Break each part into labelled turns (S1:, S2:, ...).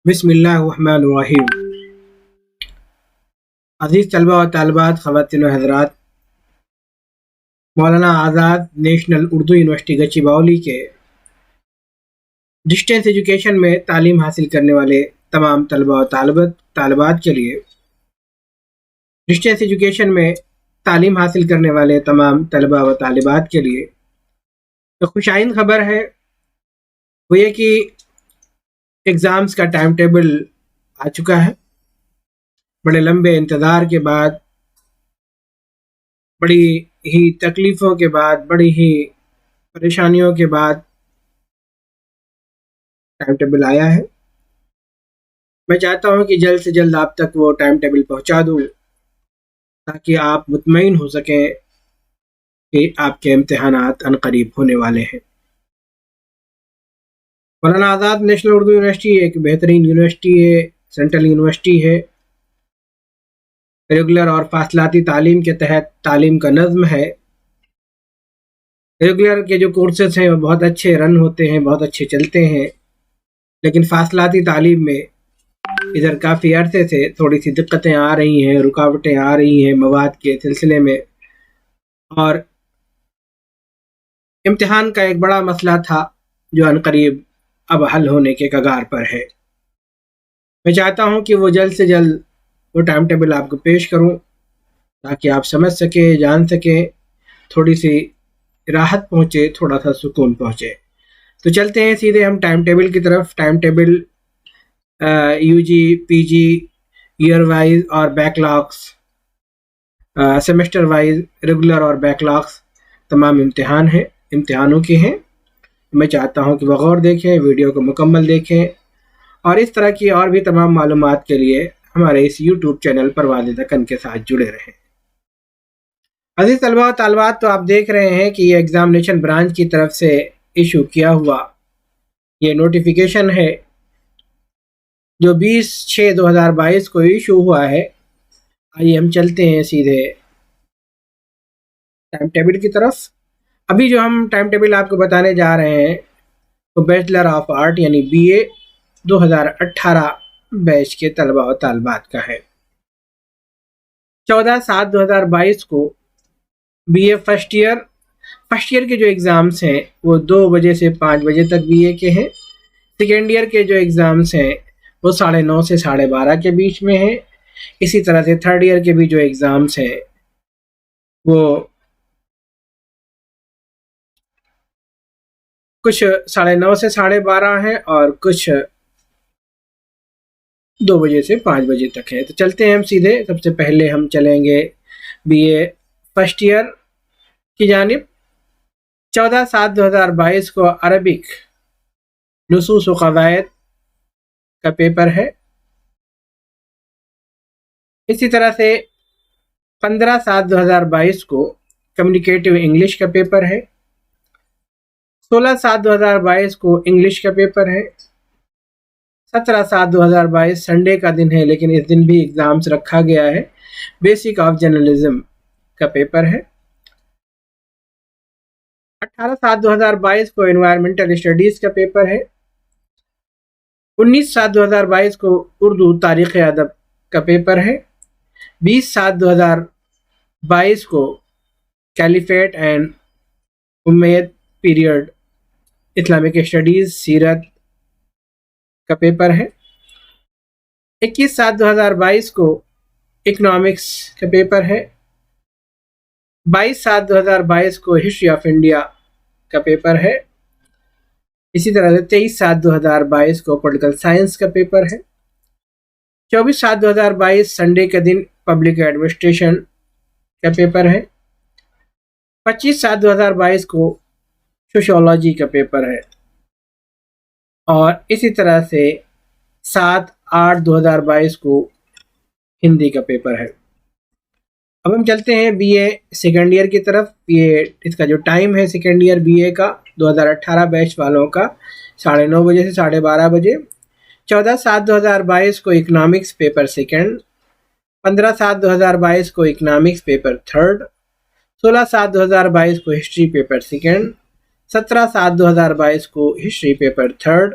S1: बिस्मिल्लाहिर्रहमानिर्रहीम। अज़ीज़ तलबा व तालिबात, ख़वातीन व हज़रात, मौलाना आज़ाद नेशनल उर्दू यूनिवर्सिटी गच्चीबौली के डिस्टेंस एजुकेशन में तालीम हासिल करने वाले तमाम तलबा व तालिबात के लिए डिस्टेंस एजुकेशन में तालीम हासिल करने वाले तमाम तलबा व तालिबात के लिए तो खुशाइन ख़बर है, वो ये कि एग्ज़ाम्स का टाइम टेबल आ चुका है। बड़े लंबे इंतज़ार के बाद, बड़ी ही तकलीफ़ों के बाद, बड़ी ही परेशानियों के बाद टाइम टेबल आया है। मैं चाहता हूँ कि जल्द से जल्द आप तक वो टाइम टेबल पहुँचा दूँ, ताकि आप मुतमईन हो सकें कि आपके इम्तिहानात अनकरीब होने वाले हैं। मौलाना आज़ाद नेशनल उर्दू यूनिवर्सिटी एक बेहतरीन यूनिवर्सिटी है, सेंट्रल यूनिवर्सिटी है। रेगुलर और फासलाती तालीम के तहत तालीम का नज़्म है। रेगुलर के जो कोर्सेज हैं वो बहुत अच्छे रन होते हैं, बहुत अच्छे चलते हैं, लेकिन फासलाती तालीम में इधर काफ़ी अरसे से थोड़ी सी दिक्कतें आ रही हैं, रुकावटें आ रही हैं मवाद के सिलसिले में, और इम्तिहान का एक बड़ा मसला था जो अनकरीब अब हल होने के कगार पर है। मैं चाहता हूँ कि वो जल्द से जल्द वो टाइम टेबल आपको पेश करूँ, ताकि आप समझ सकें, जान सकें, थोड़ी सी राहत पहुँचे, थोड़ा सा सुकून पहुँचे। तो चलते हैं सीधे हम टाइम टेबल की तरफ। Time table UG, PG, year wise और बैकलॉग्स, सेमेस्टर वाइज, रेगुलर और बैकलॉग्स तमाम इम्तिहानों के हैं। मैं चाहता हूं कि वो गौर देखें, वीडियो को मुकम्मल देखें, और इस तरह की और भी तमाम मालूमात के लिए हमारे इस यूट्यूब चैनल परवाज़ दक्कन के साथ जुड़े रहें। अज़ीज़ तलबा व तालिबात, तो आप देख रहे हैं कि ये एग्ज़ामिनेशन ब्रांच की तरफ से इशू किया हुआ ये नोटिफिकेशन है, जो 20/6/2022 को इशू हुआ है। आइए हम चलते हैं सीधे टाइम टेबल की तरफ। अभी जो हम टाइम टेबल आपको बताने जा रहे हैं तो बैचलर ऑफ आर्ट यानी बीए 2018 बैच के तलबा व तालिबात का है। 14/7/2022 को बीए फर्स्ट ईयर के जो एग्ज़ाम्स हैं वो 2 बजे से 5 बजे तक बीए के हैं। सेकेंड ईयर के जो एग्ज़ाम्स हैं वो 9:30 से 12:30 के बीच में हैं। इसी तरह से थर्ड ईयर के भी जो एग्ज़ाम्स हैं वो कुछ 9:30 से 12:30 हैं और कुछ 2 बजे से 5 बजे तक है। तो चलते हैं हम सीधे। सबसे पहले हम चलेंगे बीए फर्स्ट ईयर की जानिब। 14/7/2022 को अरबिक नुसूस व क़वायद का पेपर है। इसी तरह से 15/7/2022 को कम्युनिकेटिव इंग्लिश का पेपर है। 16/7/2022 को इंग्लिश का पेपर है। 17/7/2022 संडे का दिन है, लेकिन इस दिन भी एग्ज़ाम्स रखा गया है। बेसिक ऑफ जर्नलिज्म का पेपर है। 18/7/2022 को एनवायरमेंटल स्टडीज़ का पेपर है। 19/7/2022 को उर्दू तारीख़ अदब का पेपर है। 20/7/2022 को caliphate and Umayyad period Islamic studies सीरत का पेपर है। 21/7/2022 को इकोनॉमिक्स का पेपर है। 22/7/2022 को हिस्ट्री ऑफ इंडिया का पेपर है। इसी तरह से 23/7/2022 को पॉलिटिकल साइंस का पेपर है। 24/7/2022 संडे के दिन पब्लिक एडमिनिस्ट्रेशन का पेपर है। 25/7/2022 को सोशियोलॉजी का पेपर है, और इसी तरह से 7/8/2022 को हिंदी का पेपर है। अब हम चलते हैं बीए सेकेंड ईयर की तरफ। ये इसका जो टाइम है सेकेंड ईयर बीए का 2018 बैच वालों का 9:30 बजे से 12:30 बजे। 14/7/2022 को इकोनॉमिक्स पेपर सेकेंड। 15/7/2022 को इकोनॉमिक्स पेपर थर्ड। 16/7/2022 को हिस्ट्री पेपर सेकेंड। 17/7/2022 को हिस्ट्री पेपर थर्ड।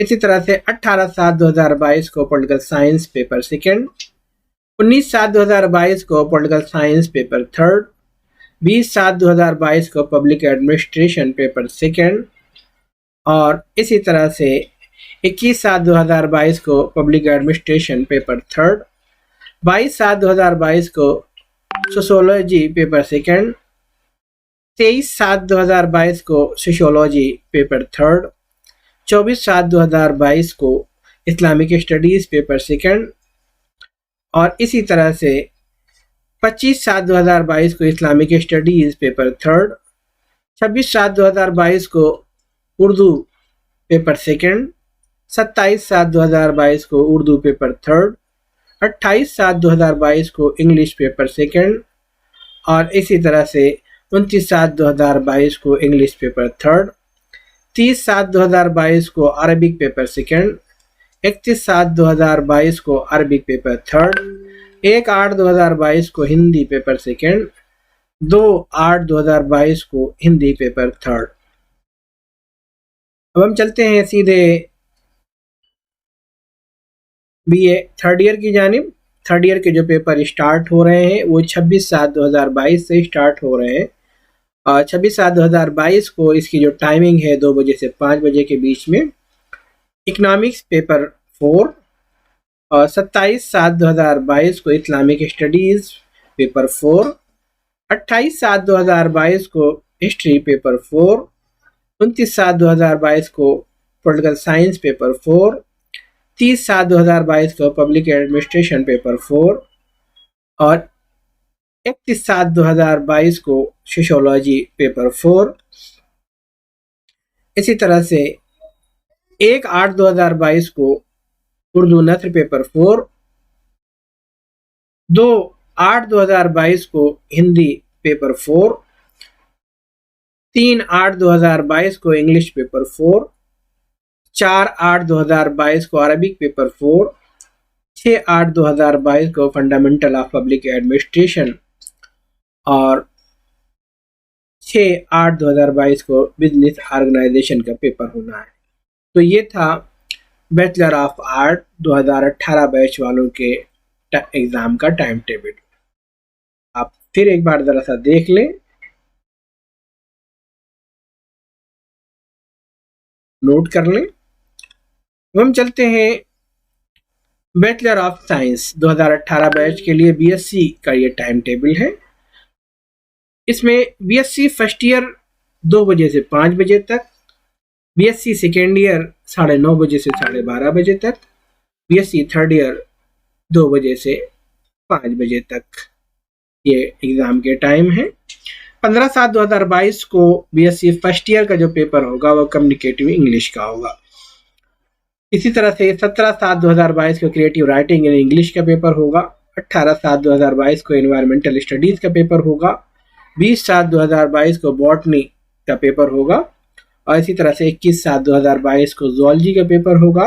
S1: इसी तरह से 18/7/2022 को पॉलिटिकल साइंस पेपर सेकेंड, 19/7/2022 को पॉलिटिकल साइंस पेपर थर्ड, 20/7/2022 को पब्लिक एडमिनिस्ट्रेशन पेपर सेकेंड, और इसी तरह से 21/7/2022 को पब्लिक एडमिनिस्ट्रेशन पेपर थर्ड, 22/7/2022 को सोशियोलॉजी पेपर सेकेंड, 23/7/2022 को सोशियोलॉजी पेपर थर्ड, 24/7/2022 को इस्लामिक स्टडीज़ पेपर सेकेंड, और इसी तरह से 25/7/2022 को इस्लामिक स्टडीज़ पेपर थर्ड, 26/7/2022 को उर्दू पेपर सेकेंड, 27/7/2022 को उर्दू पेपर थर्ड, 28/7/2022 को इंग्लिश पेपर सेकेंड, और इसी तरह से 29/7/2022 को इंग्लिश पेपर थर्ड, 30/7/2022 को अरबिक पेपर सेकेंड, 31/7/2022 को अरबिक पेपर थर्ड, 1/8/2022 को हिंदी पेपर सेकेंड, 2/8/2022 को हिंदी पेपर थर्ड। अब हम चलते हैं सीधे बीए थर्ड ईयर की जानिब। थर्ड ईयर के जो पेपर स्टार्ट हो रहे हैं वो 26/7/2022 से स्टार्ट हो रहे हैं, और 26/7/2022 को इसकी जो टाइमिंग है 2 बजे से 5 बजे के बीच में इकोनॉमिक्स पेपर 4, और 27/7/2022 को इस्लामिक स्टडीज़ पेपर 4, 28/7/2022 को हिस्ट्री पेपर 4, 29/7/2022 को पॉलिटिकल साइंस पेपर 4, 30/7/2022 को पब्लिक एडमिनिस्ट्रेशन पेपर 4, और 31/7/2022 को सोशियोलॉजी पेपर 4। इसी तरह से 1/8/2022 को उर्दू नस्र पेपर 4, 2/8/2022 को हिंदी पेपर 4, 3/8/2022 को इंग्लिश पेपर 4, 4/8/2022 को अरबिक पेपर 4, 6/8/2022 को फंडामेंटल ऑफ पब्लिक एडमिनिस्ट्रेशन, और 6/8/2022 को बिजनेस ऑर्गेनाइजेशन का पेपर होना है। तो ये था बैचलर ऑफ आर्ट 2018 बैच वालों के एग्ज़ाम का टाइम टेबल। आप फिर एक बार ज़रा सा देख लें, नोट कर लें। हम चलते हैं बैचलर ऑफ साइंस 2018 बैच के लिए बीएससी का ये टाइम टेबल है। इसमें बीएससी फर्स्ट ईयर 2 बजे से 5 बजे तक, बीएससी सेकेंड ईयर 9:30 बजे से 12:30 बजे तक, बीएससी थर्ड ईयर 2 बजे से 5 बजे तक ये एग्ज़ाम के टाइम है। 15/7/2022 को बीएससी फर्स्ट ईयर का जो पेपर होगा वो कम्युनिकेटिव इंग्लिश का होगा। इसी तरह से 17/7/2022 को क्रिएटिव राइटिंग इन इंग्लिश का पेपर होगा। 18/7/2022 को एनवायरमेंटल स्टडीज़ का पेपर होगा। 20/7/2022 को बॉटनी का पेपर होगा, और इसी तरह से 21/7/2022 को जूलॉजी का पेपर होगा।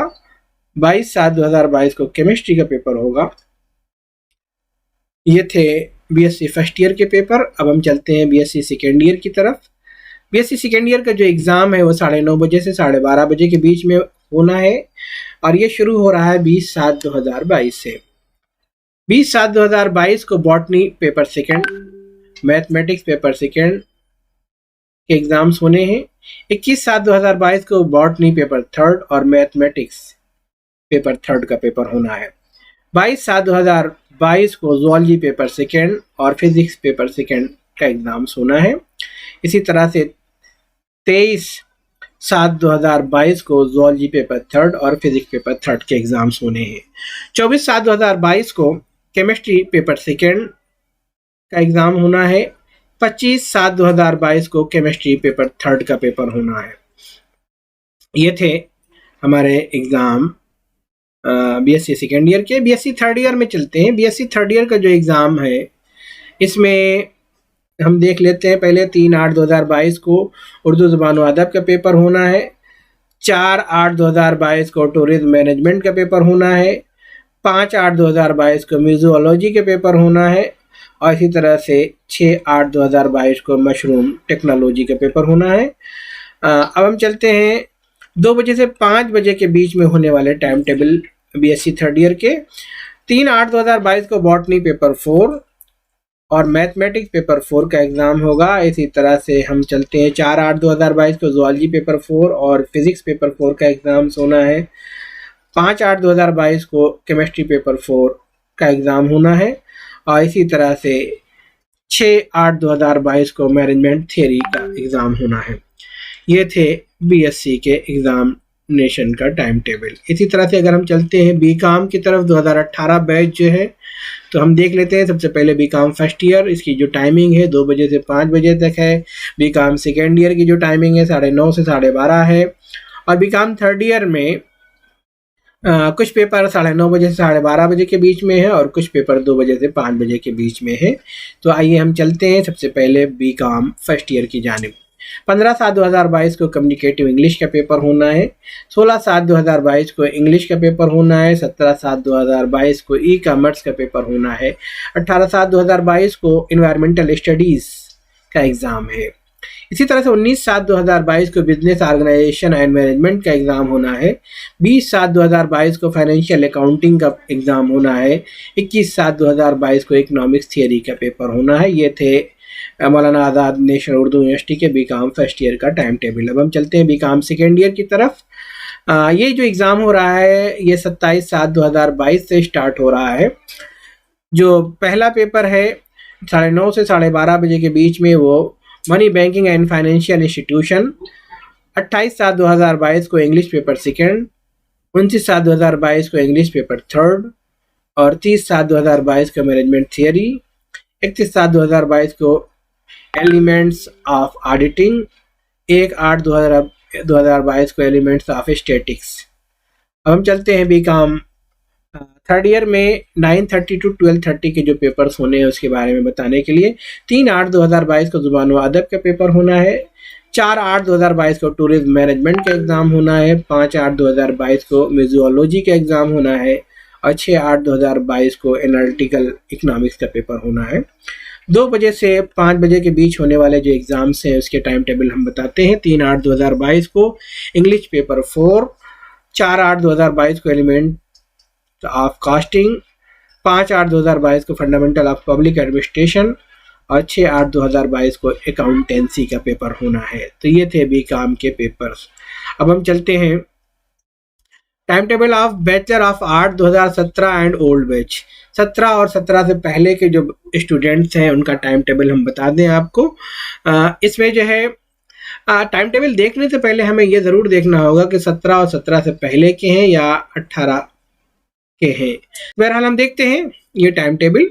S1: 22/7/2022 को केमिस्ट्री का पेपर होगा। ये थे बीएससी फर्स्ट ईयर के पेपर। अब हम चलते हैं बीएससी सेकेंड ईयर की तरफ। बीएससी सेकेंड ईयर का जो एग्ज़ाम है वो 9:30 बजे से 12:30 बजे के बीच में होना है, और ये शुरू हो रहा है 20/7/2022 से। 20/7/2022 को botany paper second, mathematics paper second के एग्ज़ाम्स होने हैं। 21/7/2022 को बॉटनी पेपर थर्ड और मैथमेटिक्स पेपर थर्ड का पेपर होना है। 22/7/2022 को जूलॉजी पेपर सेकेंड और फिजिक्स पेपर सेकेंड का एग्ज़ाम्स होना है। इसी तरह से 23/7/2022 को जूलॉजी पेपर थर्ड और फिजिक्स पेपर थर्ड के एग्ज़ाम्स होने हैं। 24/7/2022 को केमिस्ट्री पेपर सेकेंड का एग्ज़ाम होना है। 25/7/2022 को केमिस्ट्री पेपर थर्ड का पेपर होना है। ये थे हमारे एग्ज़ाम बीएससी सेकेंड ईयर के। बीएससी थर्ड ईयर में चलते हैं। बीएससी थर्ड ईयर का जो एग्ज़ाम है इसमें हम देख लेते हैं। पहले 3/8/2022 को उर्दू ज़बान व अदब का पेपर होना है। 4/8/2022 को टूरिज्म मैनेजमेंट का पेपर होना है। 5/8/2022 को म्यूजियोलॉजी का पेपर होना है, और इसी तरह से 6/8/2022 को मशरूम टेक्नोलॉजी का पेपर होना है। अब हम चलते हैं 2 बजे से 5 बजे के बीच में होने वाले time table BSc third year के। 3/8/2022 को बॉटनी पेपर 4 और मैथमेटिक्स पेपर 4 का एग्ज़ाम होगा। इसी तरह से हम चलते हैं 4/8/2022 को जूलॉजी पेपर 4 और फिज़िक्स पेपर 4 का एग्ज़ाम होना है। 5/8/2022 को केमिस्ट्री पेपर 4 का एग्ज़ाम होना है। और इसी तरह से 6/8/2022 को मैनेजमेंट थियरी का एग्ज़ाम होना है। ये थे BSc के एग्ज़ामिनेशन का टाइम टेबल। इसी तरह से अगर हम चलते हैं BCom की तरफ, 2018 बैच जो है, तो हम देख लेते हैं। सबसे पहले BCom फर्स्ट ईयर, इसकी जो टाइमिंग है 2 बजे से 5 बजे तक है। BCom सेकेंड ईयर की जो टाइमिंग है 9:30 से 12:30 है। और BCom थर्ड ईयर में कुछ पेपर 9:30 बजे से 12:30 बजे के बीच में है और कुछ पेपर 2 बजे से 5 बजे के बीच में है। तो आइए हम चलते हैं सबसे पहले BCom फर्स्ट ईयर की जानिब। 15/7/2022 को कम्युनिकेटिव इंग्लिश का पेपर होना है। 16/7/2022 को इंग्लिश का पेपर होना है। 17/7/2022 को ई कॉमर्स का पेपर होना है। 18/7/2022 को इन्वायरमेंटल स्टडीज़ का एग्ज़ाम है। इसी तरह से 19/7/2022 को बिजनेस ऑर्गेनाइजेशन एंड मैनेजमेंट का एग्ज़ाम होना है। 20/7/2022 को फाइनेंशियल अकाउंटिंग का एग्ज़ाम होना है। 21/7/2022 को इकोनॉमिक्स थियरी का पेपर होना है। ये थे मौलाना आज़ाद नेशनल उर्दू यूनिवर्सिटी के BCom फर्स्ट ईयर का टाइम टेबल। अब हम चलते हैं BCom सेकेंड ईयर की तरफ। ये जो एग्ज़ाम हो रहा है ये 27/7/2022 से स्टार्ट हो रहा है। जो पहला पेपर है 9:30 से 12:30 बजे के बीच में, वो money banking and financial institution. 28/7/2022 को इंग्लिश पेपर सेकेंड। 29/7/2022 को इंग्लिश पेपर थर्ड और 30/7/2022 को मैनेजमेंट थियरी। 31/7/2022 को एलिमेंट्स ऑफ ऑडिटिंग। 1/8/2022 को एलिमेंट्स ऑफ स्टैटिक्स। अब हम चलते हैं BCom थर्ड ईयर में 9:30 to 12:30 के जो पेपर्स होने हैं उसके बारे में बताने के लिए। 3/8/2022 को ज़ुबान व अदब का पेपर होना है। 4/8/2022 को टूरिज्म मैनेजमेंट का एग्ज़ाम होना है। 5/8/2022 को म्यूजियोलॉजी का एग्ज़ाम होना है और 6/8/2022 को एनालिटिकल इकोनॉमिक्स का पेपर होना है। 2 बजे से 5 बजे के बीच होने वाले जो एग्ज़ाम्स हैं उसके टाइम टेबल हम बताते हैं। 3/8/2022 को इंग्लिश पेपर 4। 4/8/2022 को एलिमेंट ऑफ कॉस्टिंग। 5/8/2022 को फंडामेंटल ऑफ पब्लिक एडमिनिस्ट्रेशन और 6/8/2022 को अकाउंटेंसी का पेपर होना है। तो ये थे BCom के पेपर्स। अब हम चलते हैं time table of bachelor of art 2017 and old batch. 17 और 17 से पहले के जो स्टूडेंट्स हैं उनका टाइम टेबल हम बता दें आपको। इसमें जो है टाइम टेबल देखने से पहले हमें ये ज़रूर देखना होगा कि 17 और 17 से पहले के हैं या 18 के हैं। बहरहाल हम देखते हैं ये टाइम टेबल।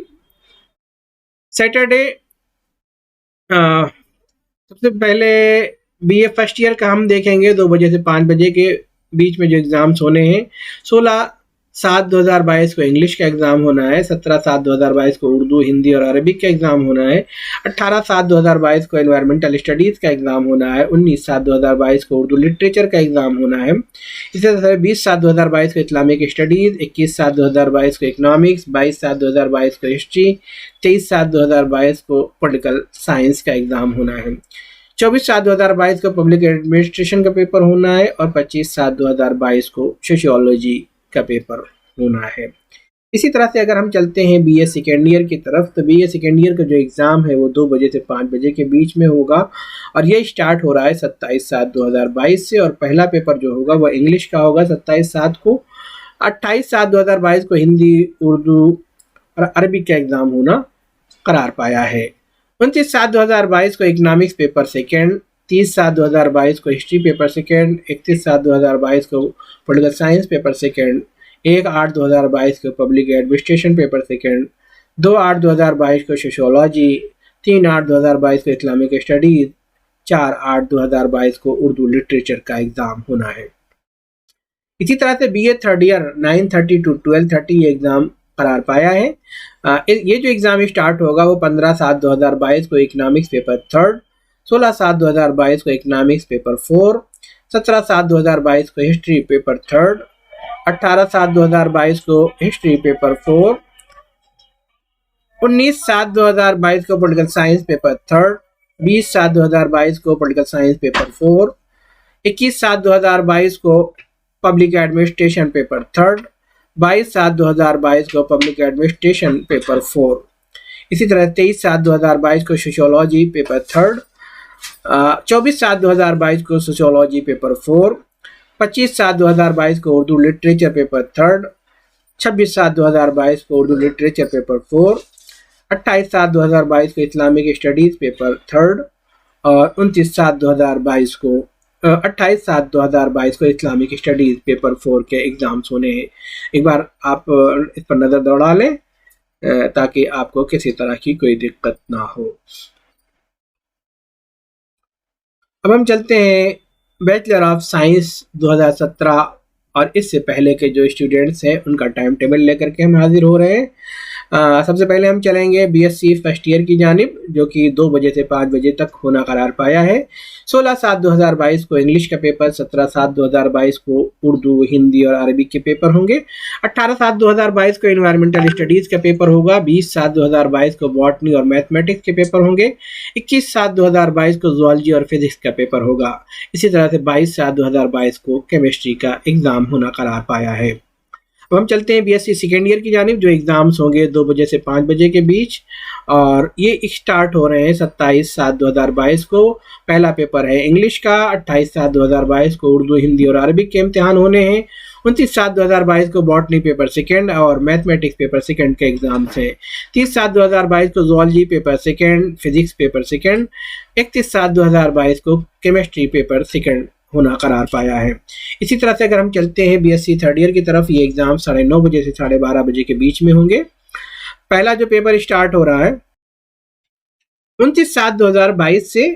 S1: सैटरडे सबसे पहले BA फर्स्ट ईयर का हम देखेंगे। 2 बजे से 5 बजे के बीच में जो एग्ज़ाम्स होने हैं। 16/7/2022 को इंग्लिश का एग्ज़ाम होना है। 17/7/2022 को उर्दू, हिंदी और अरबिक का एग्ज़ाम होना है। 18/7/2022 को एनवायरमेंटल स्टडीज़ का एग्ज़ाम होना है। 19/7/2022 को उर्दू लिटरेचर का एग्ज़ाम होना है। इसी तरह से 20/7/2022 को इस्लामिक स्टडीज़। 21/7/2022 को इकनॉमिक्स। 22/7/2022 को हिस्ट्री। 23/7/2022 को पॉलिटिकल साइंस का एग्ज़ाम होना है। 24/7/2022 को पब्लिक एडमिनिस्ट्रेशन का पेपर होना है और 25/7/2022 को सोशियोलॉजी का पेपर होना है। इसी तरह से अगर हम चलते हैं BA सेकेंड ईयर की तरफ, तो BA सेकेंड ईयर का जो एग्ज़ाम है वो 2 बजे से 5 बजे के बीच में होगा और ये स्टार्ट हो रहा है 27/7/2022 से। और पहला पेपर जो होगा वो इंग्लिश का होगा 27/7 को। 28/7/2022 को हिंदी, उर्दू और अरबी का एग्ज़ाम होना करार पाया है। 29/7/2022 को इकोनॉमिक्स पेपर सेकेंड। 30/7/2022 को हिस्ट्री पेपर सेकेंड। 31/7/2022 को पॉलिटिकल साइंस पेपर सेकेंड। 1/8/2022 को पब्लिक एडमिनिस्ट्रेशन पेपर सेकेंड। 2/8/2022 को सोशियोलॉजी। 3/8/2022 को इस्लामिक स्टडीज़। 4/8/2022 को उर्दू लिटरेचर का एग्ज़ाम होना है। इसी तरह से BA थर्ड ईयर 9:30 to 12:30 ये एग्ज़ाम करार पाया है। ये जो एग्ज़ाम स्टार्ट होगा वो 15/7/2022 को इकोनॉमिक्स पेपर थर्ड। 16/7/2022 को इकोनॉमिक्स पेपर 4। 17/7/2022 को हिस्ट्री पेपर थर्ड। 18/7/2022 को हिस्ट्री पेपर 4। 19/7/2022 को पॉलिटिकल साइंस पेपर थर्ड। 20/7/2022 को पॉलिटिकल साइंस पेपर 4। 21/7/2022 को पब्लिक एडमिनिस्ट्रेशन पेपर 3rd, 22/7/2022 को पब्लिक एडमिनिस्ट्रेशन पेपर 4। इसी तरह 23/7/2022 को सोशियोलॉजी पेपर 3rd, 24/7/2022 को सोशियोलॉजी पेपर 4, 25/7/2022 को उर्दू लिटरेचर पेपर 3rd, 26/7/2022 को उर्दू लिटरेचर पेपर 4, 28/7/2022 को इस्लामिक स्टडीज़ पेपर 3rd और 29/7/2022 को 28/7/2022 को इस्लामिक स्टडीज़ पेपर 4 के एग्ज़ाम्स होने हैं। एक बार आप इस पर नज़र दौड़ा लें ताकि आपको किसी तरह की कोई दिक्कत ना हो। अब हम चलते हैं बैचलर ऑफ साइंस 2017 और इससे पहले के जो स्टूडेंट्स हैं उनका टाइम टेबल लेकर के हम हाजिर हो रहे हैं। सबसे पहले हम चलेंगे बीएससी फर्स्ट ईयर की जानिब, जो कि 2 बजे से 5 बजे तक होना करार पाया है। 16/7/2022 को इंग्लिश का पेपर, 17/7/2022 को उर्दू, हिंदी और अरबी के पेपर होंगे। 18/7/2022 को एनवायरमेंटल स्टडीज़ का पेपर होगा। 20/7/2022 को बॉटनी और मैथमेटिक्स के पेपर होंगे। 21/7/2022 को जूलॉजी और फिजिक्स का पेपर होगा। इसी तरह से 22/7/2022 को केमिस्ट्री का एग्ज़ाम होना करार पाया है। अब हम चलते हैं बीएससी सेकेंड ईयर की जानिब, जो एग्ज़ाम्स होंगे 2 बजे से 5 बजे के बीच और ये स्टार्ट हो रहे हैं 27/7/2022 को। पहला पेपर है इंग्लिश का। 28/7/2022 को उर्दू, हिंदी और अरबिक के इम्तिहान होने हैं। 29/7/2022 को बॉटनी पेपर 2 और मैथमेटिक्स पेपर 2 के एग्ज़ाम्स हैं। 30/7/2022 को जूलॉजी पेपर 2, फिजिक्स पेपर 2। 31/7/2022 को केमिस्ट्री पेपर 2 होना करार पाया है। इसी तरह से अगर हम चलते हैं बीएससी थर्ड ईयर की तरफ, ये एग्ज़ाम 9:30 बजे से 12:30 बजे के बीच में होंगे। पहला जो पेपर स्टार्ट हो रहा है 29/7/2022 से।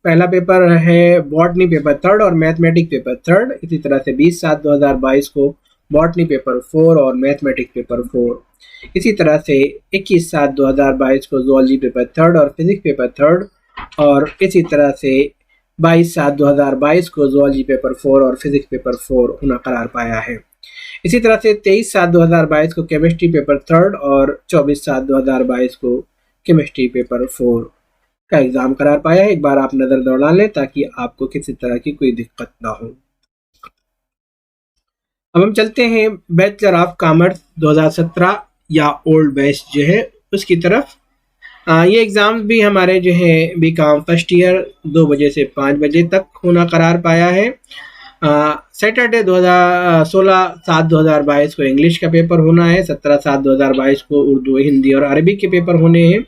S1: पहला पेपर है बॉटनी पेपर 3rd और मैथमेटिक्स पेपर 3rd। इसी तरह से 20/7/2022 को बॉटनी पेपर 4 और मैथमेटिक्स पेपर 4। इसी तरह से 21/7/2022 को जूलॉजी पेपर 3rd और फिजिक्स पेपर 3rd और इसी तरह से 22/7/2022 को जूलॉजी पेपर 4 और फिजिक्स पेपर 4 होना करार पाया है। इसी तरह से 23/7/2022 को केमिस्ट्री पेपर 3rd और 24/7/2022 को केमिस्ट्री पेपर 4 का एग्ज़ाम करार पाया है। एक बार आप नज़र दौड़ा लें ताकि आपको किसी तरह की कोई दिक्कत ना हो। अब हम चलते हैं बैचलर ऑफ कॉमर्स 2017 या ओल्ड बैच जो है उसकी तरफ। ये एग्ज़ाम भी हमारे जो है बीकॉम फर्स्ट ईयर 2 बजे से 5 बजे तक होना करार पाया है। सैटरडे 16/7/2022 को इंग्लिश का पेपर होना है। 17/7/2022 को उर्दू, हिंदी और अरबी के पेपर होने हैं।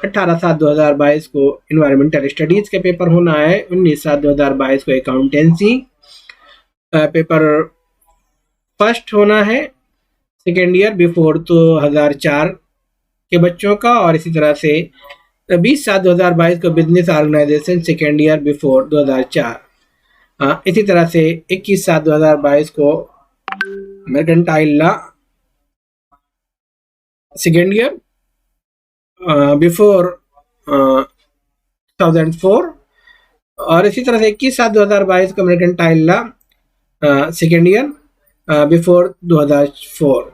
S1: 18/7/2022 को एनवायरमेंटल स्टडीज़ का पेपर होना है। 19/7/2022 को अकाउंटेंसी पेपर फर्स्ट होना है सेकेंड ईयर बिफोर 2004 के बच्चों का। और इसी तरह से 20/7/2022 को business organisation second year before 2004। इसी तरह से 21/7/2022 को mercantile law second year before 2004 और इसी तरह से 21/7/2022 को mercantile law second year before 2004।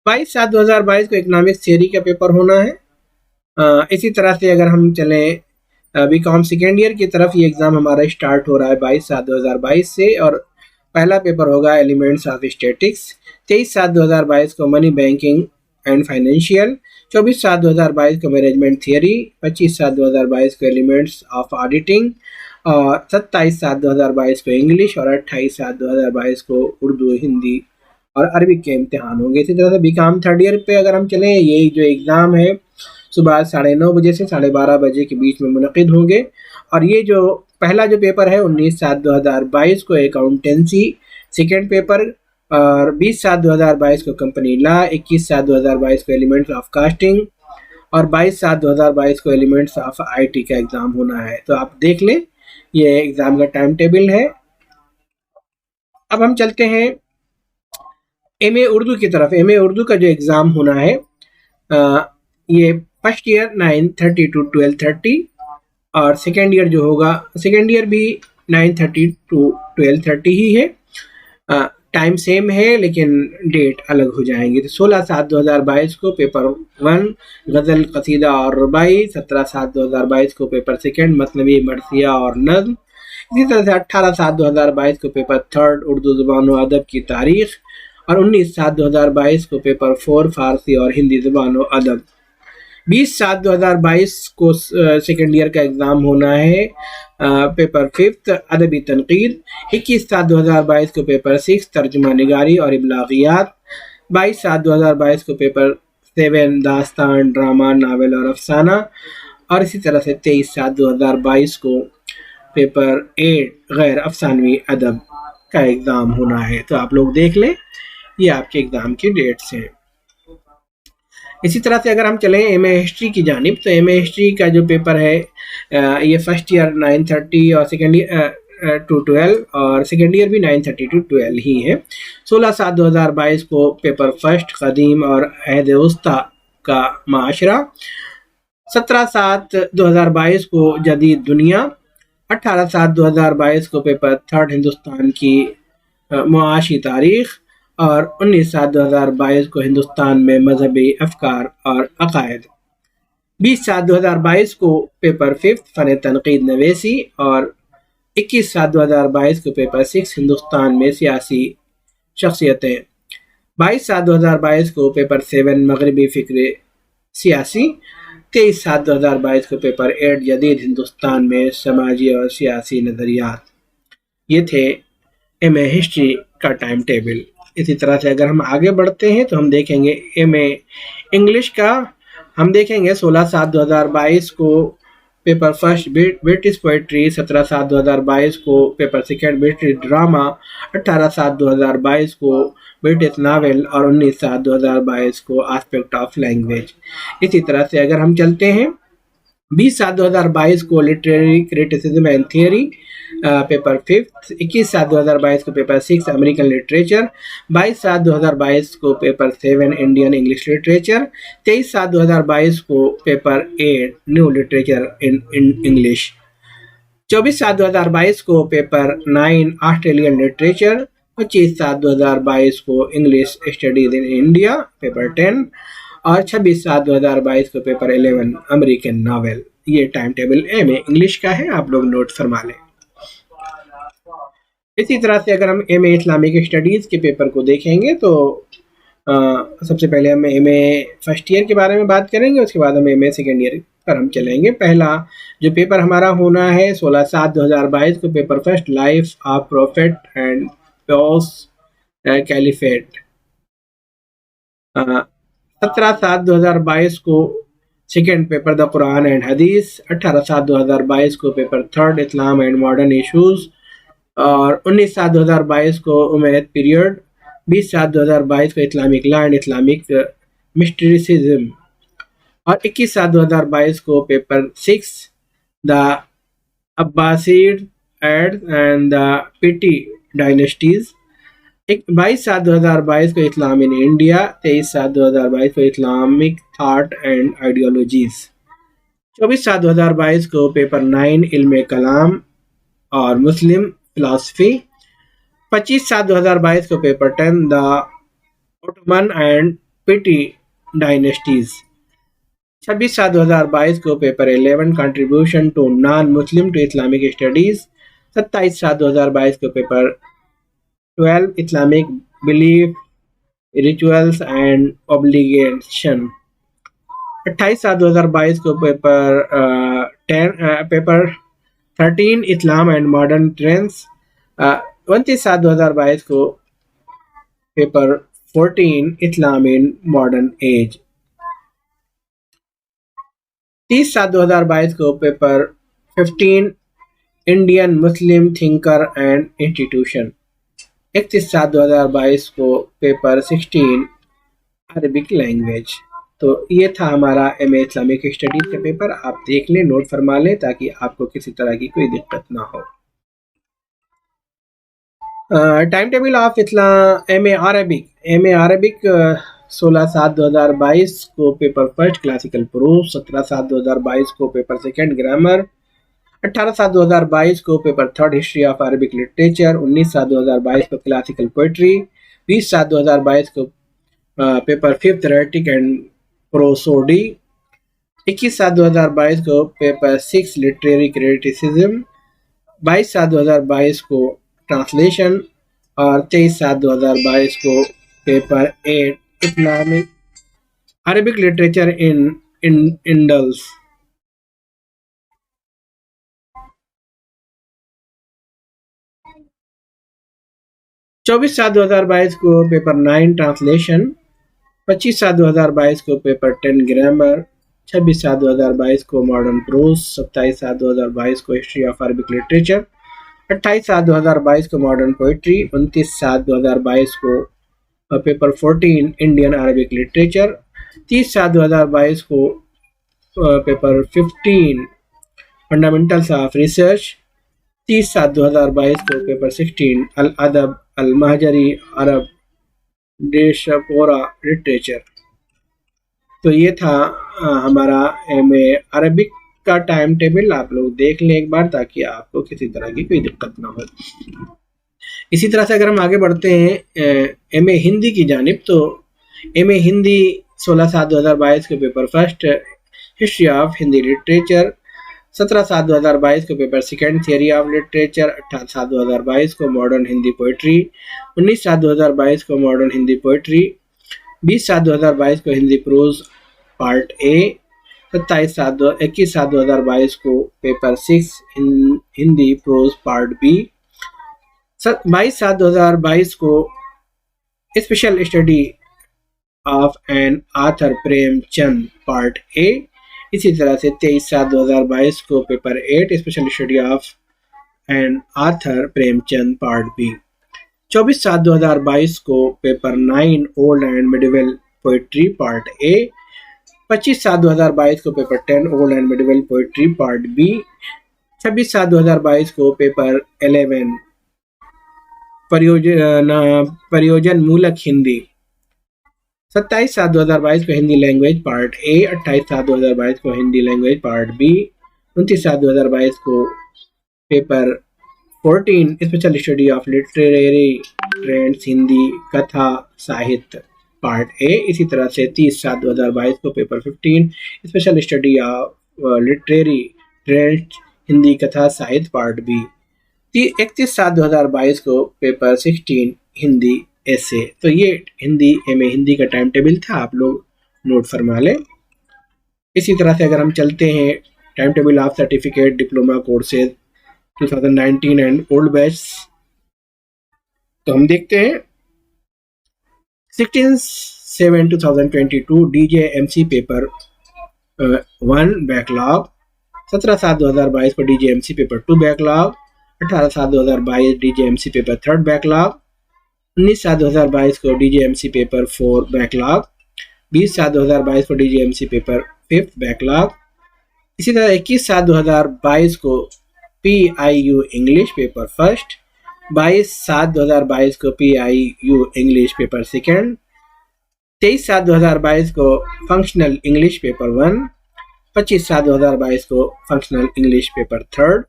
S1: 22/7/2022 को इकोनॉमिक्स थियरी का पेपर होना है। इसी तरह से अगर हम चलें बीकॉम सेकेंड ईयर की तरफ, ये एग्ज़ाम हमारा स्टार्ट हो रहा है 22/7/2022 से और पहला पेपर होगा एलिमेंट्स ऑफ स्टैटिक्स। 23/7/2022 को मनी बैंकिंग एंड फाइनेंशियल। 24/7/2022 को मैनेजमेंट थियरी। 25/7/2022 को एलिमेंट्स ऑफ ऑडिटिंग और 27/7/2022 को इंग्लिश और 28/7/2022 को उर्दू, हिंदी और अरबिक के इम्तिहान होंगे। इसी तरह से बीकॉम थर्ड ईयर पे अगर हम चलें, ये जो एग्ज़ाम है सुबह 9:30 बजे से 12:30 बजे के बीच में मुनक़िद होंगे। और ये जो पहला जो पेपर है 19/7/2022 को अकाउंटेंसी सेकेंड पेपर और 20/7/2022 को कंपनी लॉ। 21/7/2022 को एलिमेंट्स ऑफ कास्टिंग और 22/7/2022 को एलिमेंट्स ऑफ IT का एग्ज़ाम होना है। तो आप देख लें, ये एग्ज़ाम का टाइम टेबल है। अब हम चलते हैं MA उर्दू की तरफ। MA उर्दू का जो एग्ज़ाम होना है ये फर्स्ट ईयर 9:30 to 12:30 और सेकेंड ईयर जो होगा, सेकेंड ईयर भी 9:30 to 12:30 ही है। टाइम सेम है लेकिन डेट अलग हो जाएंगी। तो 16/7/2022 को पेपर 1 गज़ल, कसीदा और रुबाई। 17/7/2022 को पेपर 2 मतनवी, मरसिया और नज़्म। इसी तरह से 18/7/2022 को पेपर 3 उर्दू ज़ुबान व अदब की तारीख और 19/7/2022 को पेपर 4 फारसी और हिंदी ज़ुबान व अदब। 20/7/2022 को सेकेंड ईयर का एग्ज़ाम होना है, पेपर 5 अदबी तनकीद। 21/7/2022 को पेपर 6 तर्जुमा निगारी और इबलागियात। 22/7/2022 को पेपर 7 दास्तान ड्रामा नावल और अफसाना। और इसी तरह से 23/7/2022 को पेपर 8 गैर अफसानवी अदब का एग्ज़ाम होना है। तो आप लोग देख लें, ये आपके एग्ज़ाम की डेट्स हैं। इसी तरह से अगर हम चलें एमए हिस्ट्री की जानिब, तो एमए हिस्ट्री का जो पेपर है ये फर्स्ट ईयर 9:30 और सेकेंड ईयर टू 12 और सेकेंड ईयर भी 9:30 to 12 ही है। 16/7/2022 को पेपर फर्स्ट कदीम और अहद उस्ता का माशरा। 17/7/2022 को जदीद दुनिया। 18/7/2022 को पेपर 3 हिंदुस्तान की मुआशी तारीख और 19/7/2022 को हिंदुस्तान में मजहबी अफकार और अकायद। 20/7/2022 को पेपर 5 फ़न तनकीद नवेसी और 21/7/2022 को पेपर 6 हिंदुस्तान में सियासी शख्सियतें। 22/7/2022 को पेपर 7 मगरबी फ़िक्र सियासी। 23/7/2022 को पेपर 8 जदीद हिंदुस्तान में समाजी और सियासी नज़रियात। ये थे एमए हिस्ट्री का टाइम टेबल। इसी तरह से अगर हम आगे बढ़ते हैं तो हम देखेंगे एमए इंग्लिश का। हम देखेंगे 16/7/2022 को पेपर फर्स्ट ब्रिटिश पोइट्री। 17/7/2022 को पेपर सेकेंड ब्रिटिश ड्रामा। 18/7/2022 को ब्रिटिश नावल और 19/7/2022 को एस्पेक्ट ऑफ लैंग्वेज। इसी तरह से अगर हम चलते हैं 20/7/2022 को literary criticism and theory paper 5। 21/7/2022 को पेपर 6 अमेरिकन लिटरेचर। 22/7/2022 को पेपर 7 इंडियन इंग्लिश लिटरेचर। 23/7/2022 को paper 8 new literature in English. 24/7/2022 को पेपर 9 ऑस्ट्रेलियन लिटरेचर। 25/7/2022 को English studies in India paper 10 और 26/7/2022 को पेपर 11 अमेरिकन नावल। ये टाइम टेबल एमए इंग्लिश का है, आप लोग नोट फरमा लें। इसी तरह से अगर हम एमए इस्लामिक स्टडीज़ के पेपर को देखेंगे तो सबसे पहले हम एमए फर्स्ट ईयर के बारे में बात करेंगे, उसके बाद हम एमए सेकेंड ईयर पर हम चलेंगे। पहला जो पेपर हमारा होना है 16/7/2022 को paper first life of prophet and post caliphate. 17/7/2022 को second paper the Quran and Hadith. 18/7/2022 को paper 3 Islam and modern issues और 19/7/2022 को उमैद पीरियड। 20/7/2022 को Islamic law and Islamic mysticism और 21/7/2022 को paper 6 the Abbasid and the petty dynasties. 22/7/2022 को इस्लाम in India. 23/7/2022 को Islamic thought and ideologies. 24/7/2022 को paper 9 इल्म कलाम और मुस्लिम फिलासफी। 25/7/2022 को पेपर 10 द ओटोमन एंड पिटी डायनेस्टीज। 26/7/2022 को paper 11 contribution to non Muslim to Islamic studies. 27/7/2022 को paper 12 Islamic belief rituals and obligation. 28/7/2022 को paper 13 Islam and modern trends. 29/7/2022 को paper 14 Islam in modern age. 30/7/2022 को paper 15 Indian Muslim thinker and institution. 31/7/2022 को paper 16 Arabic language. तो ये था हमारा MA Islamic studies का पेपर। आप देख लें, नोट फरमा लें ताकि आपको किसी तरह की कोई दिक्कत ना हो। Time table of MA Arabic 16/7/2022 को पेपर फर्स्ट क्लासिकल प्रूफ। 17/7/2022 को पेपर सेकेंड ग्रामर। 18/7/2022 को paper 3 history of Arabic literature. 19/7/2022 को क्लासिकल पोइट्री। 20/7/2022 को पेपर 5 रेटिक एंड प्रोसोडी। 21/7/2022 को पेपर 6 लिटरेरी क्रिटिसिज्म 22/7/2022 को ट्रांसलेशन और 23/7/2022 को paper 8 Islamic Arabic literature in इंडल्स। 24/7/2022 को पेपर 9 ट्रांसलेशन, 25/7/2022 को पेपर 10 ग्रामर, 26/7/2022 को मॉडर्न प्रोज, 27/7/2022 को हिस्ट्री ऑफ अरबिक लिटरेचर, 28/7/2022 को मॉडर्न पोइट्री, 29/7/2022 को पेपर 14 इंडियन अरबिक लिटरेचर, 30/7/2022 को पेपर 15 फंडामेंटल्स ऑफ रिसर्च, 30/7/2022 को पेपर 16 अल अदब अल महजरी अरब डेशपोरा लिटरेचर। तो ये था हमारा एमए अरबिक का टाइम टेबल। आप लोग देख लें एक बार ताकि आपको किसी तरह की कोई दिक्कत ना हो। इसी तरह से अगर हम आगे बढ़ते हैं एमए हिंदी की जानिब, तो एमए हिंदी 16/7/2022 के paper first history of Hindi literature, 17/7/2022 को paper second theory of literature, 18/7/2022 को मॉडर्न हिंदी पोइट्री, 19/7/2022 को मॉडर्न हिंदी पोइट्री, 20/7/2022 को हिंदी प्रोज पार्ट ए, 21/7/2022 को paper 6 Hindi prose part B, 22/7/2022 को special study of an author Premchand part A. इसी तरह से 23/7/2022 को paper 8 special study of an author Premchand part B, 24/7/2022 को paper 9 old and medieval poetry part A, 25/7/2022 को paper 10 old and medieval poetry part B, 26/7/2022 को paper 11 परियोजन मूलक हिंदी, 27/7/2022 को हिंदी लैंग्वेज पार्ट ए, 28/7/2022 को हिंदी लैंग्वेज पार्ट बी, 29/7/2022 को paper 14 special study of literary trends Hindi कथा साहित्य part A. इसी तरह से 30/7/2022 को paper 15 special study of literary trends Hindi कथा साहित्य पार्ट बी, 31/7/2022 को पेपर 16 हिंदी ऐसे। तो ये हिंदी एमए हिंदी का टाइम टेबल था, आप लोग नोट फरमा लें। इसी तरह से अगर हम चलते हैं time table of certificate diploma courses 2019 and old batch, तो हम देखते हैं 16/7/2022 डीजेएमसी पेपर 1 बैकलॉग, 17/7/2022 को DJMC paper 2 backlog, 18/7/2022 DJMC paper 3rd backlog, 19/7/2022 को डीजेएमसी पेपर 4 बैकलॉग, 20/7/2022 को डीजेएमसी पेपर 5th बैकलॉग। इसी तरह 21/7/2022 को पीआईयू इंग्लिश पेपर फर्स्ट, 22/7/2022 को पीआईयू इंग्लिश पेपर सेकंड, 23/7/2022 को फंक्शनल इंग्लिश पेपर 1, 25/7/2022 को फंक्शनल इंग्लिश पेपर 3rd,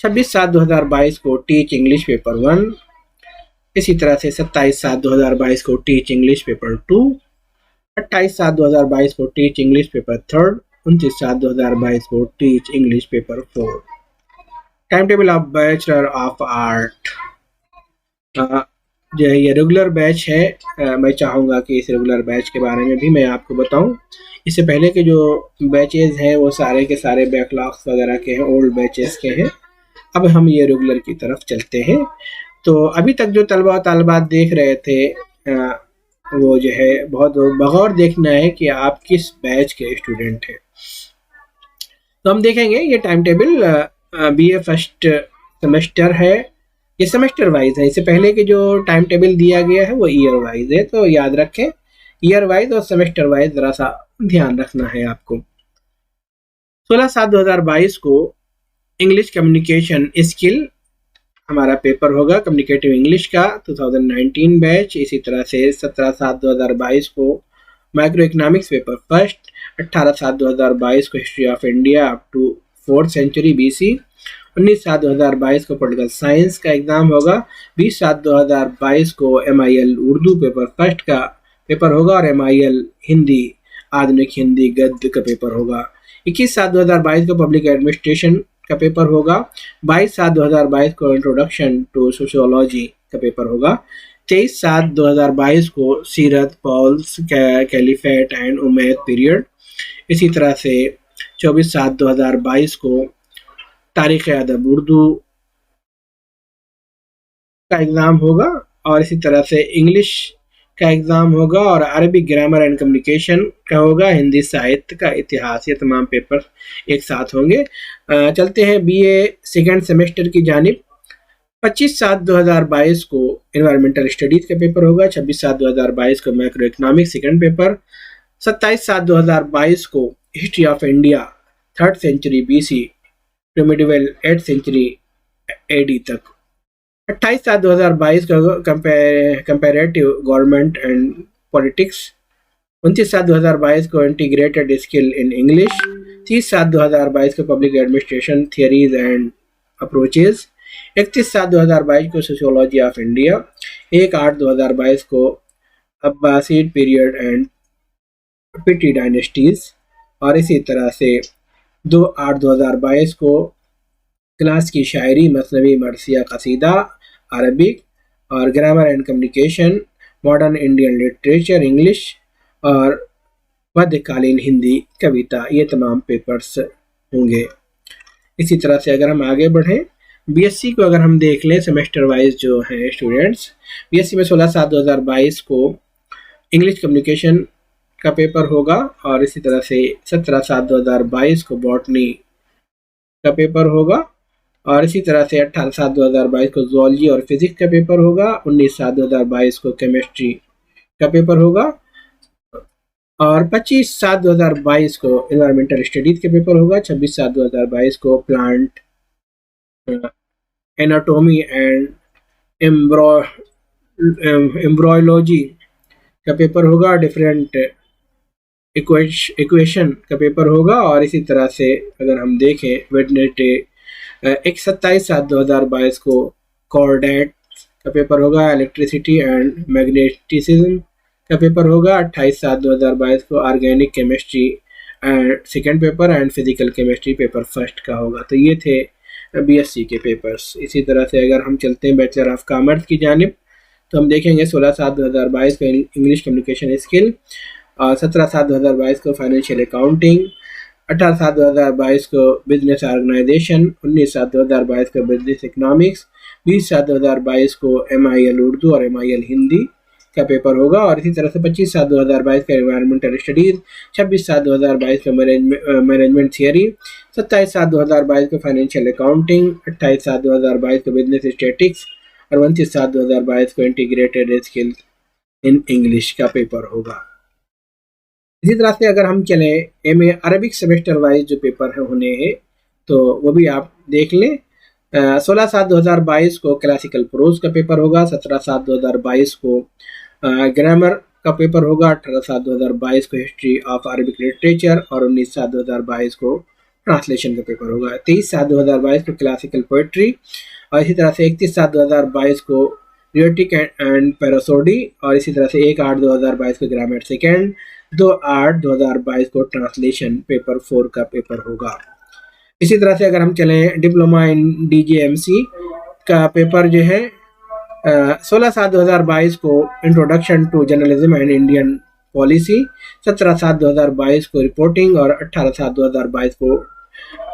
S1: 26/7/2022 को टीच इंग्लिश पेपर 1। इसी तरह से 27/7/2022 को टीच इंग्लिश पेपर 2, 28/7/2022 को टीच इंग्लिश पेपर 3rd, 29/7/2022 को teach English paper 4। Time table of bachelor of art, जो है ये रेगुलर बैच है। मैं चाहूँगा कि इस रेगुलर बैच के बारे में भी मैं आपको बताऊं। इससे पहले के जो बैचेज हैं वो सारे के सारे बैकलॉग्स वगैरह के हैं, ओल्ड बैचेस के हैं। अब हम ये रेगुलर की तरफ चलते हैं। तो अभी तक जो तलबा तालिबात देख रहे थे वो जो है बहुत बगौर देखना है कि आप किस बैच के स्टूडेंट हैं। तो हम देखेंगे ये time table BA first semester है, ये सेमेस्टर वाइज है। इससे पहले के जो टाइम टेबल दिया गया है वो ईयर वाइज है, तो याद रखें ईयर वाइज और सेमेस्टर वाइज ज़रा सा ध्यान रखना है आपको। 16/7/2022 को इंग्लिश कम्युनिकेशन स्किल हमारा पेपर होगा, कम्युनिकेटिव इंग्लिश का 2019 बैच। इसी तरह से 17/7/2022 को माइक्रो इकोनॉमिक्स पेपर फर्स्ट, 18/7/2022 को history of India up to 4th century BC, 19/7/2022 को पॉलिटिकल साइंस का एग्जाम होगा, 20/7/2022 को MIL उर्दू पेपर फर्स्ट का पेपर होगा और MIL हिंदी आधुनिक हिंदी गद्य का पेपर होगा। 21/7/2022 को पब्लिक एडमिनिस्ट्रेशन का पेपर होगा। 22/7/2022 को इंट्रोडक्शन टू सोशियोलॉजी का पेपर होगा। 23/7/2022 को सीरत, pious, caliphate and Umayyad period. इसी तरह से 24/7/2022 को तारीख़ अदब उर्दू का एग्ज़ाम होगा और इसी तरह से इंग्लिश का एग्ज़ाम होगा और अरबिक ग्रामर एंड कम्युनिकेशन का होगा, हिंदी साहित्य का, इतिहास, ये तमाम पेपर एक साथ होंगे। चलते हैं बीए सेकेंड सेमेस्टर की जानिब। 25/7/2022 को एनवायरमेंटल स्टडीज़ का पेपर होगा। 26/7/2022 को मैक्रो इकोनॉमिक्स सेकेंड पेपर। 27/7/2022 को history of India 3rd century BC to medieval 8th century AD तक। 28/7/2022 का कंपैरेटिव गवर्नमेंट एंड पॉलिटिक्स। 29/7/2022 को इंटीग्रेटेड स्किल इन इंग्लिश। 30/7/2022 को public administration theories and approaches. 31/7/2022 को sociology of India. 1/8/2022 को अब्बासीड period and पिटी dynasties और इसी तरह से 2/8/2022 को क्लास की शायरी, मसनवी, मरसिया, कसीदा, अरबिक और grammar and communication, modern Indian literature English और मध्यकालीन हिंदी कविता, ये तमाम पेपर्स होंगे। इसी तरह से अगर हम आगे बढ़ें, बीएससी को अगर हम देख लें सेमेस्टर वाइज जो है स्टूडेंट्स, बीएससी में 16/7/2022 को इंग्लिश कम्युनिकेशन का पेपर होगा और इसी तरह से 17/7/2022 को बॉटनी का पेपर होगा और इसी तरह से 18/7/2022 को ज़ूलॉजी और फिजिक्स का पेपर होगा। 19/7/2022 को केमिस्ट्री का पेपर होगा और 25/7/2022 को एनवायरमेंटल स्टडीज़ का पेपर होगा। 26/7/2022 को प्लांट एनाटोमी एंड एम्ब्रॉयलॉजी का पेपर होगा। डिफरेंट इक्वेशन का पेपर होगा और इसी तरह से अगर हम देखें वेडनेसडे 27/7/2022 को कोऑर्डिनेट का पेपर होगा। इलेक्ट्रिसिटी एंड मैग्नेटिसिज्म का पेपर होगा। 28/7/2022 को organic chemistry and second paper and physical chemistry paper first का होगा। तो ये थे बीएससी के पेपर्स। इसी तरह से अगर हम चलते हैं बैचलर ऑफ कॉमर्स की जानिब तो हम देखेंगे 16/7/2022 को इंग्लिश कम्युनिकेशन स्किल और 17/7/2022 को फाइनेंशियल अकाउंटिंग। 18/7/2022 को बिजनेस ऑर्गेनाइजेशन। 19/7/2022 को बिजनेस इकोनॉमिक्स। 20/7/2022 को MIL उर्दू और MIL हिंदी का पेपर होगा और इसी तरह से 25/7/2022 का एनवायरमेंटल स्टडीज़। 26/7/2022 का मैनेजमेंट थियरी। 27/7/2022 को फाइनेंशियल अकाउंटिंग। 28/7/2022 को बिजनेस स्टैटिक्स और 29/7/2022 को इंटीग्रेटेड स्किल इन इंग्लिश का पेपर होगा। इसी तरह से अगर हम चलें MA अरबिक सेमेस्टर वाइज जो पेपर है होने हैं तो वो भी आप देख लें। 16/7/2022 को क्लासिकल प्रोज का पेपर होगा। 17/7/2022 को ग्रामर का पेपर होगा। 18/7/2022 को हिस्ट्री ऑफ अरबिक लिटरेचर और 19/7/2022 को ट्रांसलेशन का पेपर होगा। 23/7/2022 को क्लासिकल पोइट्री और इसी तरह से 31/7/2022 को रियोटिक एंड पैरासोडी और इसी तरह से 1/8/2022 को ग्रामर सेकेंड। 2/8/2022 को ट्रांसलेशन पेपर 4 का पेपर होगा। इसी तरह से अगर हम चलें डिप्लोमा इन DJMC का पेपर जो है 16/7/2022 को introduction to journalism and Indian policy. 17/7/2022 को रिपोर्टिंग और 18/7/2022 को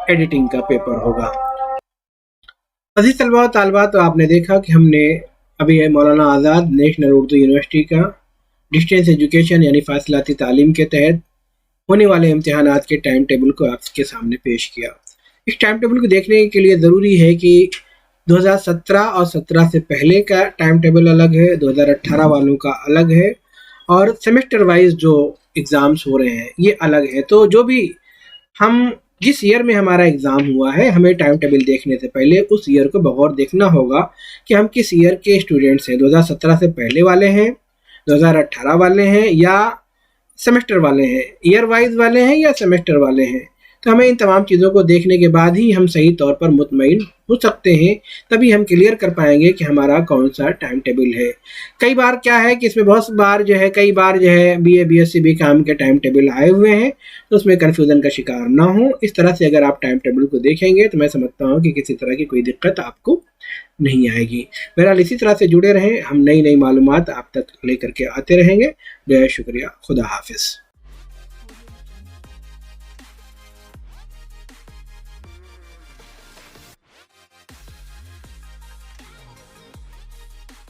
S1: एडिटिंग का पेपर होगा। अजीज तलबा व तालिबात, तो आपने देखा कि हमने अभी मौलाना आज़ाद नेशनल उर्दू यूनिवर्सिटी का डिस्टेंस एजुकेशन यानी फासलाती तालीम के तहत होने वाले इम्तिहानात के टाइम टेबल को आपके सामने पेश किया। इस टाइम टेबल को देखने के लिए ज़रूरी है कि 2017 और 17 से पहले का टाइम टेबल अलग है, 2018 वालों का अलग है और सेमेस्टर वाइज जो एग्ज़ाम्स हो रहे हैं ये अलग है। तो जो भी हम जिस ईयर में हमारा एग्ज़ाम हुआ है हमें टाइम टेबल देखने से पहले उस ईयर को बगौर देखना होगा कि हम किस ईयर के स्टूडेंट्स हैं। 2017 से पहले वाले हैं, 2018 वाले हैं या सेमेस्टर वाले हैं, ईयर वाइज वाले हैं या सेमेस्टर वाले हैं। तो हमें इन तमाम चीज़ों को देखने के बाद ही हम सही तौर पर मुतमईन हो सकते हैं, तभी हम क्लियर कर पाएंगे कि हमारा कौन सा टाइम टेबल है। कई बार क्या है कि इसमें बहुत बार जो है कई बार जो है BA BSc BCom के टाइम टेबल आए हुए हैं, तो उसमें कन्फ्यूज़न का शिकार ना हो। इस तरह से अगर आप टाइम टेबल को देखेंगे तो मैं समझता हूँ कि किसी तरह की कोई दिक्कत आपको नहीं आएगी। बहरहाल इसी तरह से जुड़े रहें, हम नई नई मालूमात आप तक लेकर के आते रहेंगे। बेहद शुक्रिया, खुदा हाफिज़।